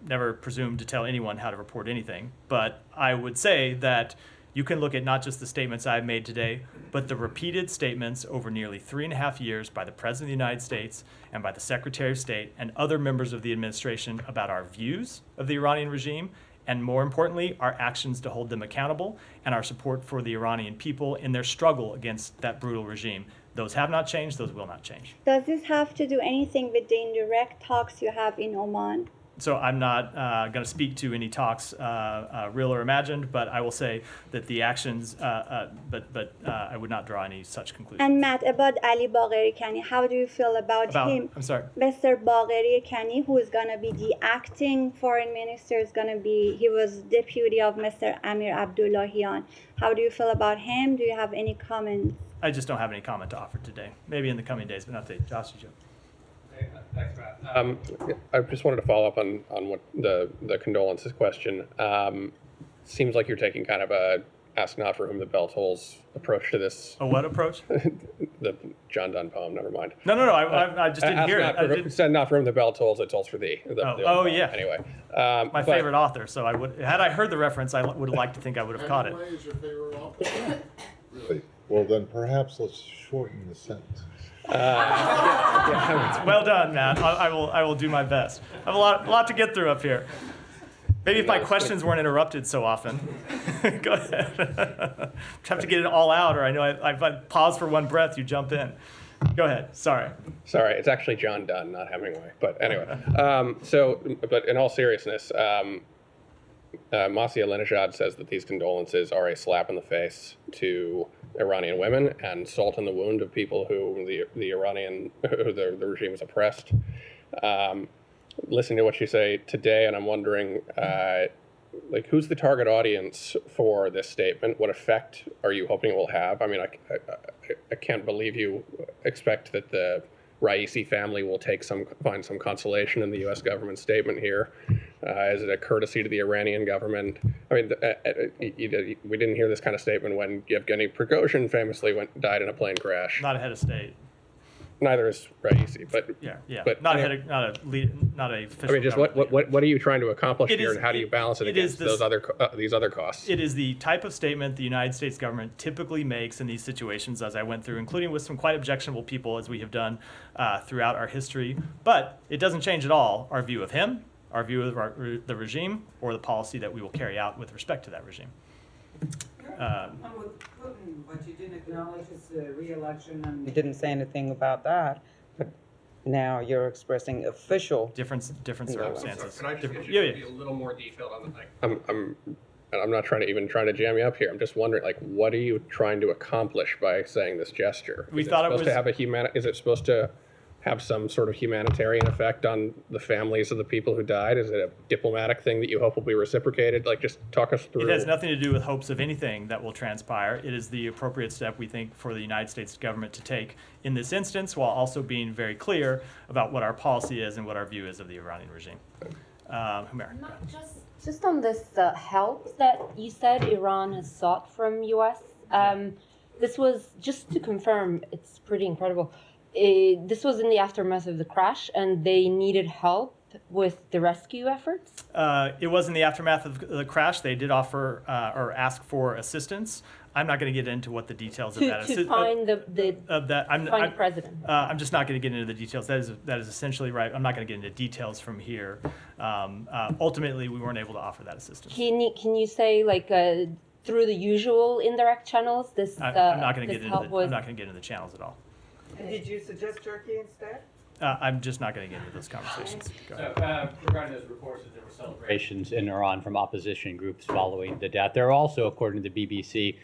never presume to tell anyone how to report anything, but I would say that You can look at not just the statements I've made today, but the repeated statements over nearly 3.5 years by the President of the United States and by the Secretary of State and other members of the administration about our views of the Iranian regime, and more importantly, our actions to hold them accountable and our support for the Iranian people in their struggle against that brutal regime. Those have not changed, those will not change. Does this have to do anything with the indirect talks you have in Oman? So I'm not going to speak to any talks, real or imagined, but I will say that the actions, but I would not draw any such conclusions. And Matt, about Ali Bagheri Kani, how do you feel about him? I'm sorry. Mr. Bagheri Kani, who is going to be the acting foreign minister, is going to be, he was deputy of Mr. Amir Abdullahian. How do you feel about him? Do you have any comments? I just don't have any comment to offer today. Maybe in the coming days, but not today. Josh, you. Thanks, Matt. I just wanted to follow up on what the condolences question. Seems like you're taking kind of a ask not for whom the bell tolls approach to this. A what approach? The John Donne poem. Never mind. No. I just didn't hear it. Said not for whom the bell tolls, it tolls for thee. Yeah. Anyway, my favorite author. So I would, had I heard the reference, I would like to think I would have caught it. Is your favorite author? Really? Well, then perhaps let's shorten the sentence. Well done, Matt. I will do my best. I have a lot to get through up here. Maybe if my questions weren't interrupted so often. Go ahead. Have to get it all out, or I know if I pause for one breath, you jump in. Go ahead. Sorry, it's actually John Donne, not Hemingway. But anyway, but in all seriousness, Masih Alinejad says that these condolences are a slap in the face to Iranian women and salt in the wound of people who the regime has oppressed. Listening to what you say today, and I'm wondering, who's the target audience for this statement? What effect are you hoping it will have? I mean, I can't believe you expect that the Raisi family will find some consolation in the U.S. government statement here. Is it a courtesy to the Iranian government? I mean, we didn't hear this kind of statement when Yevgeny Prigozhin famously died in a plane crash. Not a head of state. Neither is Raisi, but yeah. But not a official. I mean, just what are you trying to accomplish here, and how do you balance it against these other costs? It is the type of statement the United States government typically makes in these situations, as I went through, including with some quite objectionable people, as we have done throughout our history. But it doesn't change at all our view of him, our view of the regime, or the policy that we will carry out with respect to that regime. With Putin, but you didn't acknowledge his re-election, and you didn't say anything about that. But now you're expressing official different circumstances. Can I just get you to be a little more detailed on the I'm not trying to jam you up here. I'm just wondering, what are you trying to accomplish by saying this gesture? We thought it was supposed to have is it supposed to have some sort of humanitarian effect on the families of the people who died? Is it a diplomatic thing that you hope will be reciprocated? Just talk us through. It has nothing to do with hopes of anything that will transpire. It is the appropriate step, we think, for the United States government to take in this instance, while also being very clear about what our policy is and what our view is of the Iranian regime. Humera. Just on this help that you said Iran has sought from U.S., this was, just to confirm, it's pretty incredible. This was in the aftermath of the crash, and they needed help with the rescue efforts? It was in the aftermath of the crash. They did offer or ask for assistance. I'm not going to get into what the details of that is. To find find president. I'm just not going to get into the details. That is essentially right. I'm not going to get into details from here. Ultimately, we weren't able to offer that assistance. Can you say through the usual indirect channels? I'm not going to get into the channels at all. Did you suggest Turkey instead? I'm just not going to get into those conversations. Regarding those reports that there were celebrations in Iran from opposition groups following the death, there are also, according to the BBC,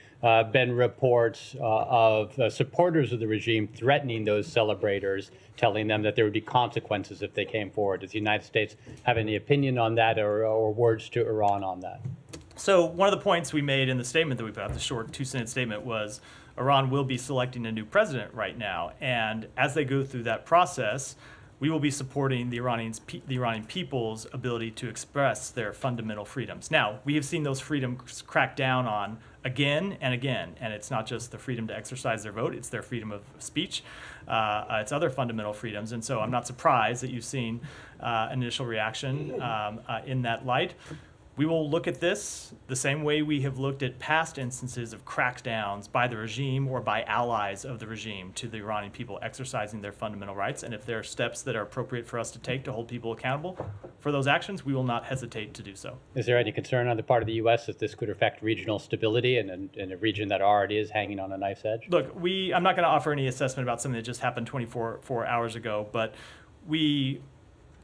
been reports of supporters of the regime threatening those celebrators, telling them that there would be consequences if they came forward. Does the United States have any opinion on that or words to Iran on that? So one of the points we made in the statement that we put out, the short 2-sentence statement, was Iran will be selecting a new president right now. And as they go through that process, we will be supporting the Iranian people's ability to express their fundamental freedoms. Now, we have seen those freedoms cracked down on again and again. And it's not just the freedom to exercise their vote, it's their freedom of speech. It's other fundamental freedoms. And so I'm not surprised that you've seen an initial reaction in that light. we will look at this the same way we have looked at past instances of crackdowns by the regime or by allies of the regime to the Iranian people exercising their fundamental rights. And if there are steps that are appropriate for us to take to hold people accountable for those actions, we will not hesitate to do so. Is there any concern on the part of the U.S. that this could affect regional stability in a region that already is hanging on a knife's edge? Look, I'm not going to offer any assessment about something that just happened 24 hours ago, but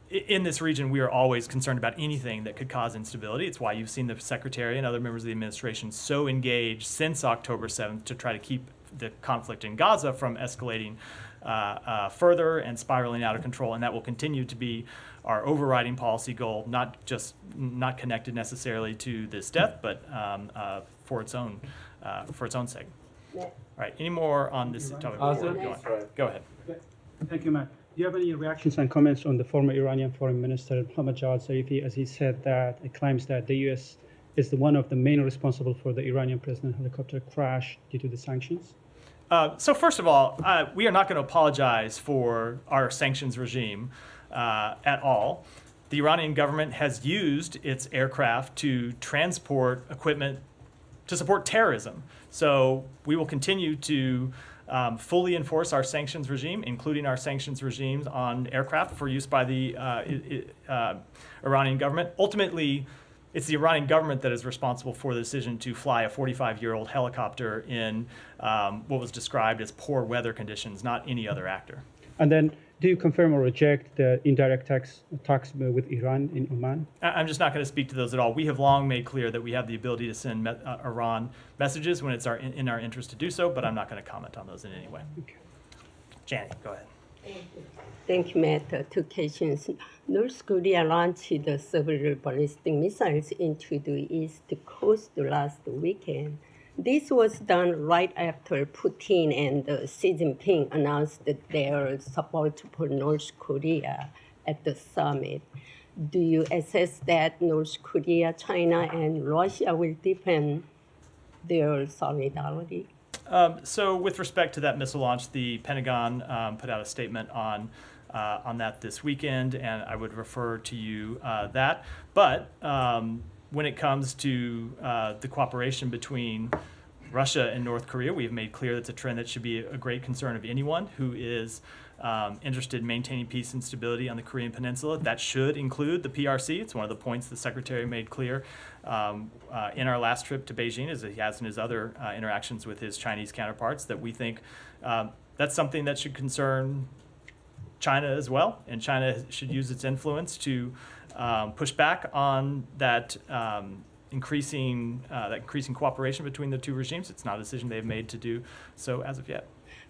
in this region, we are always concerned about anything that could cause instability. It's why you've seen the Secretary and other members of the administration so engaged since October 7th to try to keep the conflict in Gaza from escalating further and spiraling out of control. And that will continue to be our overriding policy goal, not connected necessarily to this death, but for its own sake. All right, any more on this topic? Go ahead. Thank you, Matt. Do you have any reactions and comments on the former Iranian Foreign Minister Mohammad Javad Zarifi, as he said that it claims that the U.S. is one of the main responsible for the Iranian president helicopter crash due to the sanctions? So first of all, we are not going to apologize for our sanctions regime at all. The Iranian government has used its aircraft to transport equipment to support terrorism. So we will continue to fully enforce our sanctions regime, including our sanctions regimes on aircraft for use by the Iranian government. Ultimately, it's the Iranian government that is responsible for the decision to fly a 45-year-old helicopter in what was described as poor weather conditions, not any other actor. And then, do you confirm or reject the indirect talks with Iran in Oman? I'm just not going to speak to those at all. We have long made clear that we have the ability to send Iran messages when it's in our interest to do so, but I'm not going to comment on those in any way. Okay. Janet, go ahead. Thank you, Matt. Two questions. North Korea launched several ballistic missiles into the East Coast last weekend. This was done right after Putin and Xi Jinping announced their support for North Korea at the summit. Do you assess that North Korea, China, and Russia will deepen their solidarity? So with respect to that missile launch, the Pentagon put out a statement on that this weekend, and I would refer to you that. But when it comes to the cooperation between Russia and North Korea, we have made clear that's a trend that should be a great concern of anyone who is interested in maintaining peace and stability on the Korean Peninsula. That should include the PRC. It's one of the points the Secretary made clear in our last trip to Beijing, as he has in his other interactions with his Chinese counterparts, that we think that's something that should concern China as well, and China should use its influence to push back on that increasing cooperation between the two regimes. It's not a decision they've made to do so as of yet.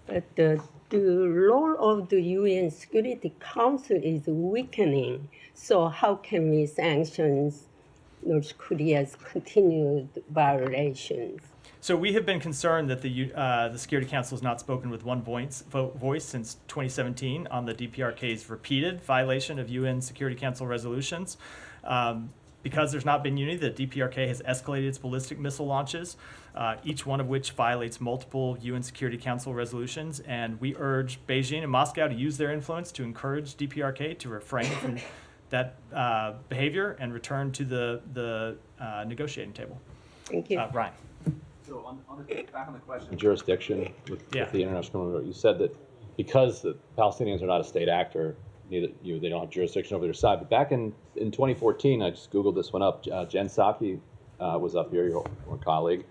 But the role of the UN Security Council is weakening. So how can we sanction North Korea's continued violations? So we have been concerned that the Security Council has not spoken with one voice since 2017 on the DPRK's repeated violation of UN Security Council resolutions. Because there's not been unity, the DPRK has escalated its ballistic missile launches, each one of which violates multiple UN Security Council resolutions. And we urge Beijing and Moscow to use their influence to encourage DPRK to refrain from that behavior and return to the negotiating table. Thank you. Ryan. So back on the question of jurisdiction with the international community, you said that because the Palestinians are not a state actor, they don't have jurisdiction over their side. But back in 2014, I just Googled this one up. Jen Psaki was up here, your colleague.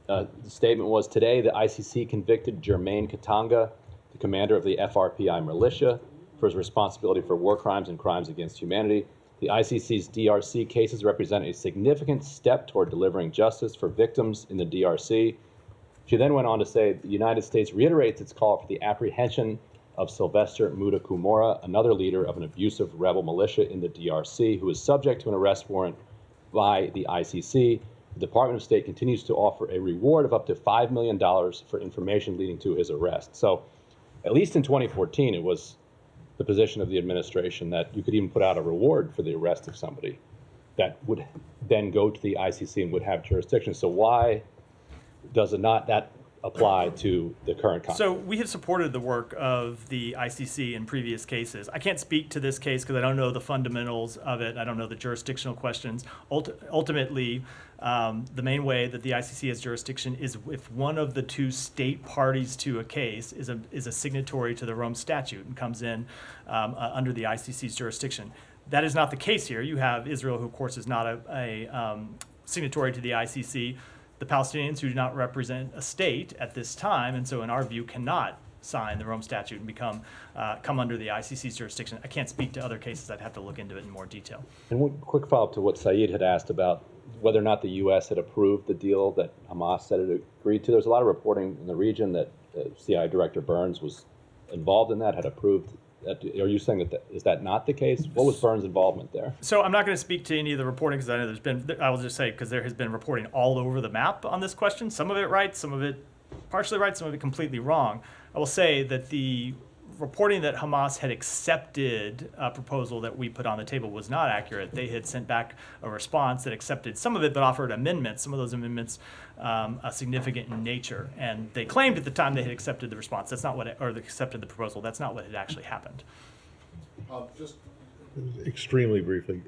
The statement was, today the ICC convicted Jermaine Katanga, the commander of the FRPI militia, for his responsibility for war crimes and crimes against humanity. The ICC's DRC cases represent a significant step toward delivering justice for victims in the DRC. She then went on to say the United States reiterates its call for the apprehension of Sylvester Mudakumora, another leader of an abusive rebel militia in the DRC, who is subject to an arrest warrant by the ICC. The Department of State continues to offer a reward of up to $5 million for information leading to his arrest. So, at least in 2014, it was the position of the administration that you could even put out a reward for the arrest of somebody that would then go to the ICC and would have jurisdiction. So why does it not, that apply to the current conflict? So we have supported the work of the ICC in previous cases. I can't speak to this case because I don't know the fundamentals of it. I don't know the jurisdictional questions. Ultimately, the main way that the ICC has jurisdiction is if one of the two state parties to a case is a signatory to the Rome Statute and comes in under the ICC's jurisdiction. That is not the case here. You have Israel, who of course is not a signatory to the ICC. The Palestinians, who do not represent a state at this time, and so in our view cannot sign the Rome Statute and come under the ICC's jurisdiction. I can't speak to other cases. I'd have to look into it in more detail. And one quick follow-up to what Saeed had asked about whether or not the U.S. had approved the deal that Hamas said it agreed to. There's a lot of reporting in the region that CIA Director Burns was involved in that, had approved. Are you saying that is that not the case? What was Burns' involvement there? So I'm not going to speak to any of the reporting because I know I will just say because there has been reporting all over the map on this question. Some of it right, some of it partially right, some of it completely wrong. I will say that the reporting that Hamas had accepted a proposal that we put on the table was not accurate. They had sent back a response that accepted some of it but offered amendments. Some of those amendments are significant in nature, and they claimed at the time they had accepted the response. That's not what, or accepted the proposal. That's not what had actually happened. Just extremely briefly,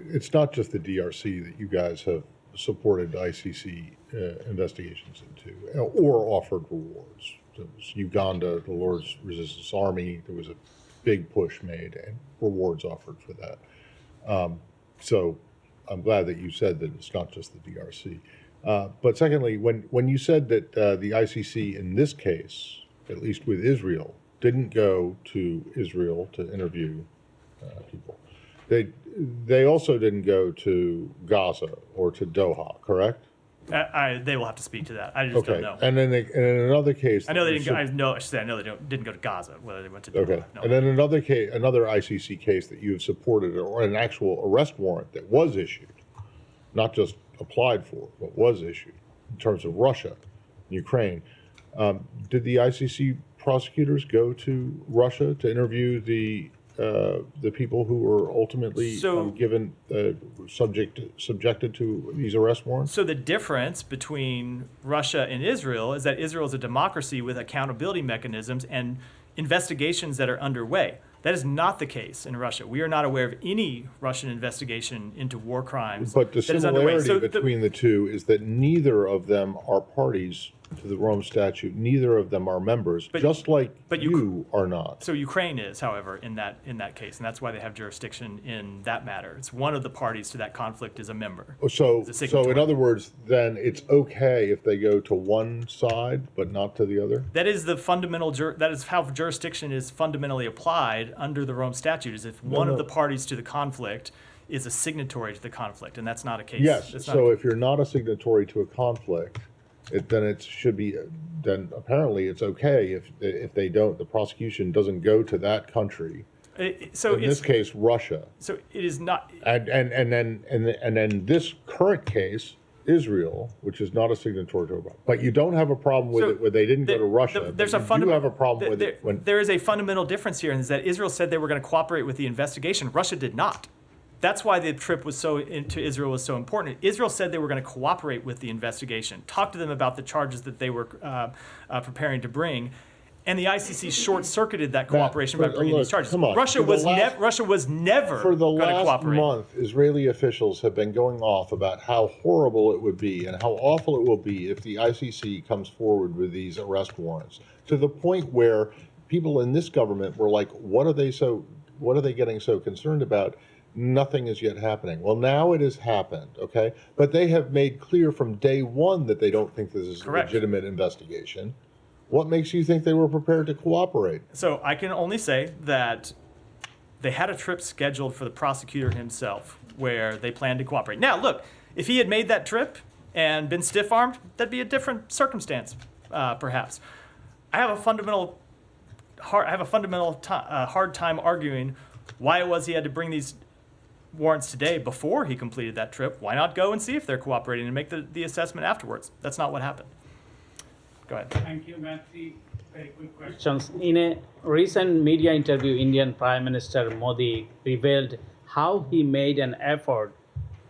it's not just the DRC that you guys have supported ICC investigations into or offered rewards. There was Uganda, the Lord's Resistance Army. There was a big push made and rewards offered for that. So I'm glad that you said that it's not just the DRC. But secondly, when you said that the ICC in this case, at least with Israel, didn't go to Israel to interview people, they also didn't go to Gaza or to Doha, correct? They will have to speak to that. I just don't know. And then in another case, I know they didn't go. I know they didn't go to Gaza. Whether they went to Doha. Okay. No. And then another case, another ICC case that you have supported, or an actual arrest warrant that was issued, not just applied for, but was issued in terms of Russia, Ukraine. Did the ICC prosecutors go to Russia to interview the people who were ultimately given subjected to these arrest warrants? So the difference between Russia and Israel is that Israel is a democracy with accountability mechanisms and investigations that are underway. That is not the case in Russia. We are not aware of any Russian investigation into war crimes. But the similarity between the two is that neither of them are parties to the Rome Statute. Neither of them are members, just like you are not. So Ukraine is, however, in that case, and that's why they have jurisdiction in that matter. It's one of the parties to that conflict is a member. So in other words, then it's okay if they go to one side but not to the other? That is the fundamental. That is how jurisdiction is fundamentally applied under the Rome Statute. Is if one of the parties to the conflict is a signatory to the conflict, and that's not a case. Yes. So if you're not a signatory to a conflict, then it should be. Then apparently it's okay if they don't. The prosecution doesn't go to that country. So in this case, Russia. So it is not. And then this current case, Israel, which is not a signatory to it, but you don't have a problem with it where they didn't go to Russia. There's a fundamental. You have a problem with it when there is a fundamental difference here, and is that Israel said they were going to cooperate with the investigation. Russia did not. That's why the trip was to Israel was so important. Israel said they were going to cooperate with the investigation, talk to them about the charges that they were preparing to bring, and the ICC short-circuited that cooperation by bringing these charges. Russia was never for the going to last cooperate. month. Israeli officials have been going off about how horrible it would be and how awful it will be if the ICC comes forward with these arrest warrants, to the point where people in this government were like, "What are they getting so concerned about?" Nothing is yet happening. Well, now it has happened, okay? But they have made clear from day one that they don't think this is a legitimate investigation. What makes you think they were prepared to cooperate? So I can only say that they had a trip scheduled for the prosecutor himself where they planned to cooperate. Now, look, if he had made that trip and been stiff-armed, that'd be a different circumstance, perhaps. I have a fundamental hard time arguing why it was he had to bring these warrants today before he completed that trip. Why not go and see if they're cooperating and make the assessment afterwards? That's not what happened. Go ahead. Thank you, Matt. Very quick questions. In a recent media interview, Indian Prime Minister Modi revealed how he made an effort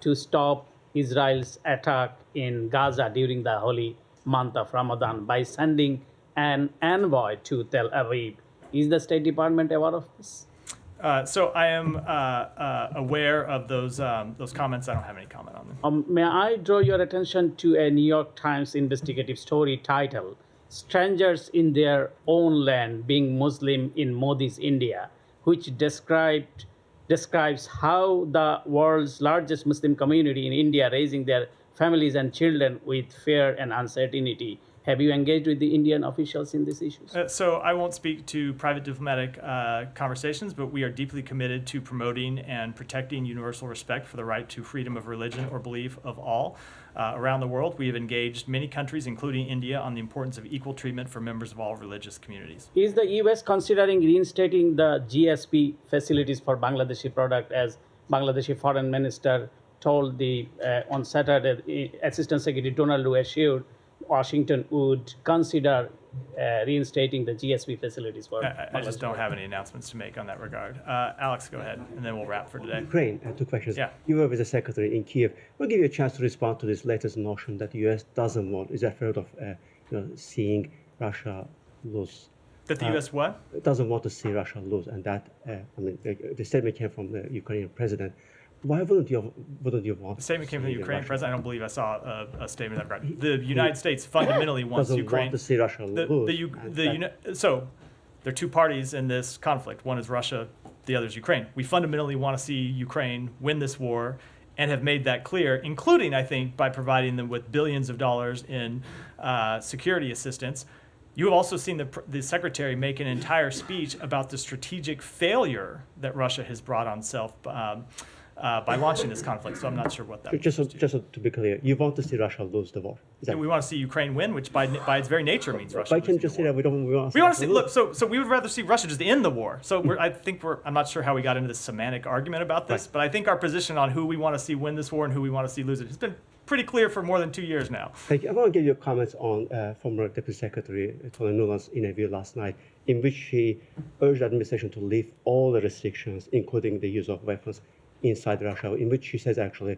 to stop Israel's attack in Gaza during the Holy month of Ramadan by sending an envoy to Tel Aviv. Is the State Department aware of this? So I am aware of those comments. I don't have any comment on them. May I draw your attention to a New York Times investigative story titled "Strangers in Their Own Land Being Muslim in Modi's India," which describes how the world's largest Muslim community in India raising their families and children with fear and uncertainty. Have you engaged with the Indian officials in these issues? So I won't speak to private diplomatic conversations, but we are deeply committed to promoting and protecting universal respect for the right to freedom of religion or belief of all. Around the world, we have engaged many countries, including India, on the importance of equal treatment for members of all religious communities. Is the U.S. considering reinstating the GSP facilities for Bangladeshi product, as Bangladeshi Foreign Minister told on Saturday, Assistant Secretary Donald Lu assured Washington would consider reinstating the GSP facilities for I just don't have any announcements to make on that regard. Alex, go ahead, and then we'll wrap for today. Ukraine, two questions. Yeah. You were with the secretary in Kiev. We'll give you a chance to respond to this latest notion that the U.S. is afraid of seeing Russia lose. That the U.S. what? Doesn't want to see Russia lose, and that the statement came from the Ukrainian president. Why wouldn't you want? The statement came from the Ukrainian president. I don't believe I saw a statement of that. The United States fundamentally wants Ukraine want to see Russia lose. So there are two parties in this conflict. One is Russia, the other is Ukraine. We fundamentally want to see Ukraine win this war, and have made that clear, including, I think, by providing them with billions of dollars in security assistance. You have also seen the secretary make an entire speech about the strategic failure that Russia has brought on self by launching this conflict. So I'm not sure what that just to be clear, you want to see Russia lose the war. We want to see Ukraine win, which by its very nature means Russia. Why can't you just say that we want to see? Look, so we would rather see Russia just end the war. So I'm not sure how we got into this semantic argument about this, but I think our position on who we want to see win this war and who we want to see lose it has been pretty clear for more than 2 years now. Thank you. I want to give you comments on former Deputy Secretary Tony Nuland's interview last night, in which he urged the administration to lift all the restrictions, including the use of weapons, inside Russia, in which he says actually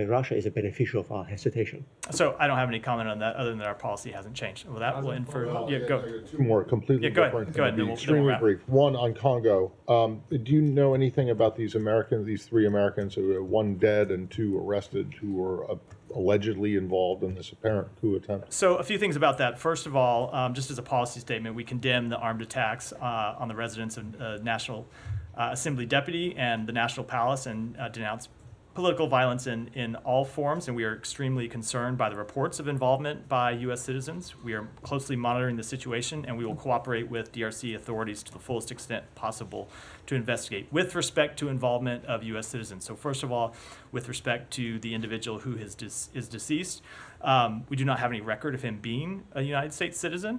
Russia is a beneficiary of our hesitation. So I don't have any comment on that other than that our policy hasn't changed. Well, that will end for go. Two more completely different. Go ahead. Extremely brief. One on Congo. Do you know anything about these three Americans, one dead and two arrested, who were allegedly involved in this apparent coup attempt? So a few things about that. First of all, just as a policy statement, we condemn the armed attacks on the residence of National Assembly deputy and the National Palace, and denounce political violence in all forms, and we are extremely concerned by the reports of involvement by U.S. citizens. We are closely monitoring the situation, and we will cooperate with DRC authorities to the fullest extent possible to investigate with respect to involvement of U.S. citizens. So first of all, with respect to the individual who is deceased, we do not have any record of him being a United States citizen.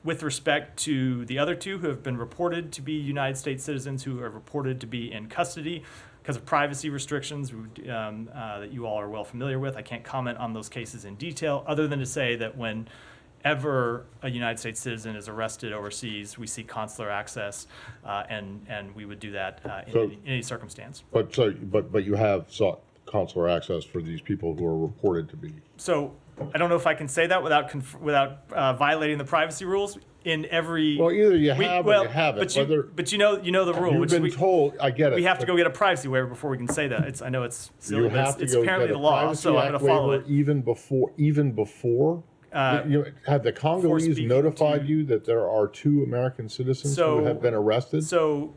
With respect to the other two who have been reported to be United States citizens who are reported to be in custody because of privacy restrictions that you all are well familiar with, I can't comment on those cases in detail, other than to say that whenever a United States citizen is arrested overseas, we seek consular access, and we would do that in any circumstance. But you have sought consular access for these people who are reported to be. So I don't know if I can say that without violating the privacy rules in every. Well, either you have or you haven't. But you know the rule. You've been told. I get it. We have to go get a privacy waiver before we can say that. I know it's silly, but it's apparently the law, Privacy so I'm going to follow it. Even before. Have the Congolese notified you that there are two American citizens who have been arrested? So,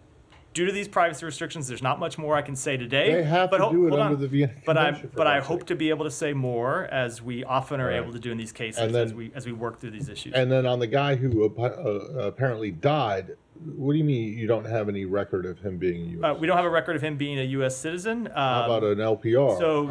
due to these privacy restrictions, there's not much more I can say today. They have to do it under the Vienna Convention. But I hope to be able to say more, as we often are able to do in these cases, as we work through these issues. And then on the guy who apparently died, what do you mean you don't have any record of him being a U.S.? We don't have a record of him being a U.S. citizen. How about an LPR? So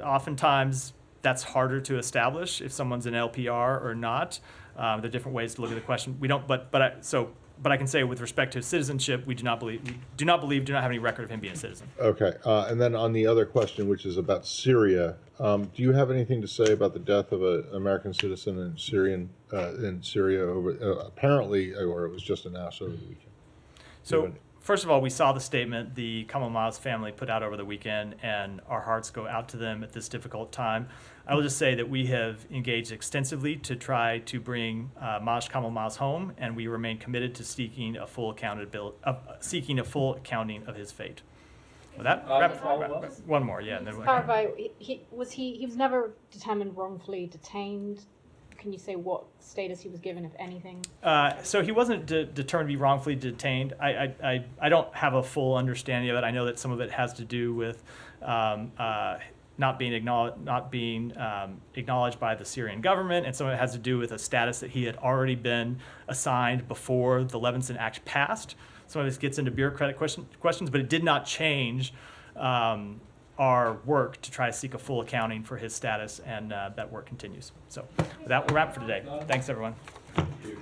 oftentimes that's harder to establish if someone's an LPR or not. There are different ways to look at the question. We don't, but I can say with respect to citizenship, we do not have any record of him being a citizen. Okay, and then on the other question, which is about Syria, do you have anything to say about the death of an American citizen in Syria apparently, or it was just announced over the weekend? So first of all, we saw the statement the Kamal Ma's family put out over the weekend, and our hearts go out to them at this difficult time. I will just say that we have engaged extensively to try to bring Kamal Ma's home, and we remain committed to seeking a full accounting of his fate. With that, one more, yeah. And then clarify, he was never determined wrongfully detained. Can you say what status he was given, if anything? So he wasn't determined to be wrongfully detained. I don't have a full understanding of it. I know that some of it has to do with not being acknowledged by the Syrian government, and some of it has to do with a status that he had already been assigned before the Levinson Act passed. Some of this gets into bureaucratic questions, but it did not change our work to try to seek a full accounting for his status, and that work continues. So with that, we'll wrap for today. Thanks, everyone. Thank you.